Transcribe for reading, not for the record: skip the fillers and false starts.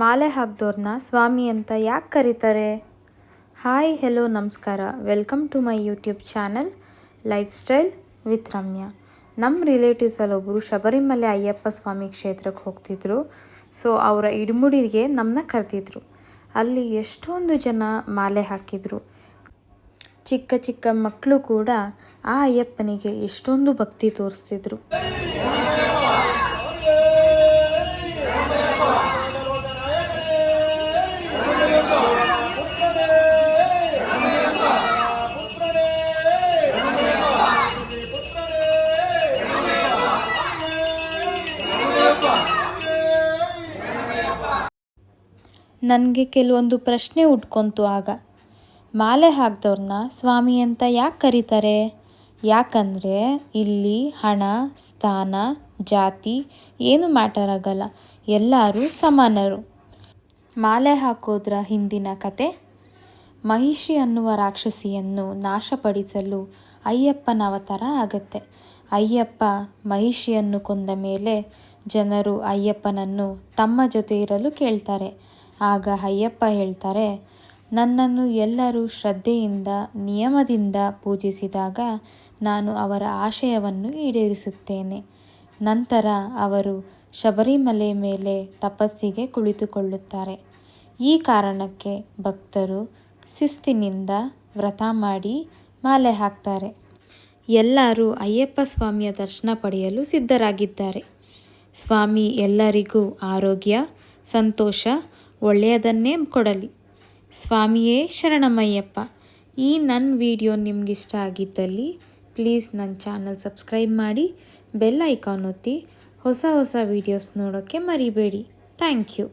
ಮಾಲೆ ಹಾಕ್ದವ್ರನ್ನ ಸ್ವಾಮಿ ಅಂತ ಯಾಕೆ ಕರೀತಾರೆ? ಹಾಯ್ ಹೆಲೋ ನಮಸ್ಕಾರ, welcome to my YouTube channel lifestyle with Ramya. ನಮ್ಮ ರಿಲೇಟಿವ್ಸಲ್ಲೊಬ್ಬರು ಶಬರಿಮಲೆ ಅಯ್ಯಪ್ಪ ಸ್ವಾಮಿ ಕ್ಷೇತ್ರಕ್ಕೆ ಹೋಗ್ತಿದ್ರು. ಸೊ ಅವರ ಇಡಮುಡಿಗೆ ನಮ್ಮನ್ನ ಕರೆದಿದ್ರು. ಅಲ್ಲಿ ಎಷ್ಟೊಂದು ಜನ ಮಾಲೆ ಹಾಕಿದರು. ಚಿಕ್ಕ ಚಿಕ್ಕ ಮಕ್ಕಳು ಕೂಡ ಆ ಅಯ್ಯಪ್ಪನಿಗೆ ಎಷ್ಟೊಂದು ಭಕ್ತಿ ತೋರಿಸ್ತಿದ್ರು. ನನಗೆ ಕೆಲವೊಂದು ಪ್ರಶ್ನೆ ಹುಟ್ಕೊಂತು ಆಗ. ಮಾಲೆ ಹಾಕ್ದವ್ರನ್ನ ಸ್ವಾಮಿ ಅಂತ ಯಾಕೆ ಕರೀತಾರೆ? ಯಾಕಂದರೆ ಇಲ್ಲಿ ಹಣ, ಸ್ಥಾನ, ಜಾತಿ ಏನು ಮ್ಯಾಟರ್ ಆಗಲ್ಲ, ಎಲ್ಲರೂ ಸಮಾನರು. ಮಾಲೆ ಹಾಕೋದ್ರ ಹಿಂದಿನ ಕತೆ: ಮಹಿಷಿ ಅನ್ನುವ ರಾಕ್ಷಸಿಯನ್ನು ನಾಶಪಡಿಸಲು ಅಯ್ಯಪ್ಪನ ಅವತಾರ ಆಗತ್ತೆ. ಅಯ್ಯಪ್ಪ ಮಹಿಷಿಯನ್ನು ಕೊಂದ ಮೇಲೆ ಜನರು ಅಯ್ಯಪ್ಪನನ್ನು ತಮ್ಮ ಜೊತೆ ಇರಲು ಕೇಳ್ತಾರೆ. ಆಗ ಅಯ್ಯಪ್ಪ ಹೇಳ್ತಾರೆ, ನನ್ನನ್ನು ಎಲ್ಲರೂ ಶ್ರದ್ಧೆಯಿಂದ ನಿಯಮದಿಂದ ಪೂಜಿಸಿದಾಗ ನಾನು ಅವರ ಆಶಯವನ್ನು ಈಡೇರಿಸುತ್ತೇನೆ. ನಂತರ ಅವರು ಶಬರಿಮಲೆ ಮೇಲೆ ತಪಸ್ಸಿಗೆ ಕುಳಿತುಕೊಳ್ಳುತ್ತಾರೆ. ಈ ಕಾರಣಕ್ಕೆ ಭಕ್ತರು ಶಿಸ್ತಿನಿಂದ ವ್ರತ ಮಾಡಿ ಮಾಲೆ ಹಾಕ್ತಾರೆ. ಎಲ್ಲರೂ ಅಯ್ಯಪ್ಪ ಸ್ವಾಮಿಯ ದರ್ಶನ ಪಡೆಯಲು ಸಿದ್ಧರಾಗಿದ್ದಾರೆ. ಸ್ವಾಮಿ ಎಲ್ಲರಿಗೂ ಆರೋಗ್ಯ, ಸಂತೋಷ, ಒಳ್ಳೆಯದನ್ನೇ ಕೊಡಲಿ. ಸ್ವಾಮಿಯೇ ಶರಣಮಯ್ಯಪ್ಪ. ಈ ನನ್ನ ವಿಡಿಯೋ ನಿಮಗಿಷ್ಟ ಆಗಿದ್ದಲ್ಲಿ ಪ್ಲೀಸ್ ನನ್ನ ಚಾನಲ್ ಸಬ್ಸ್ಕ್ರೈಬ್ ಮಾಡಿ, ಬೆಲ್ ಐಕಾನ್ ಒತ್ತಿ ಹೊಸ ಹೊಸ ವೀಡಿಯೋಸ್ ನೋಡೋಕ್ಕೆ ಮರಿಬೇಡಿ. Thank you.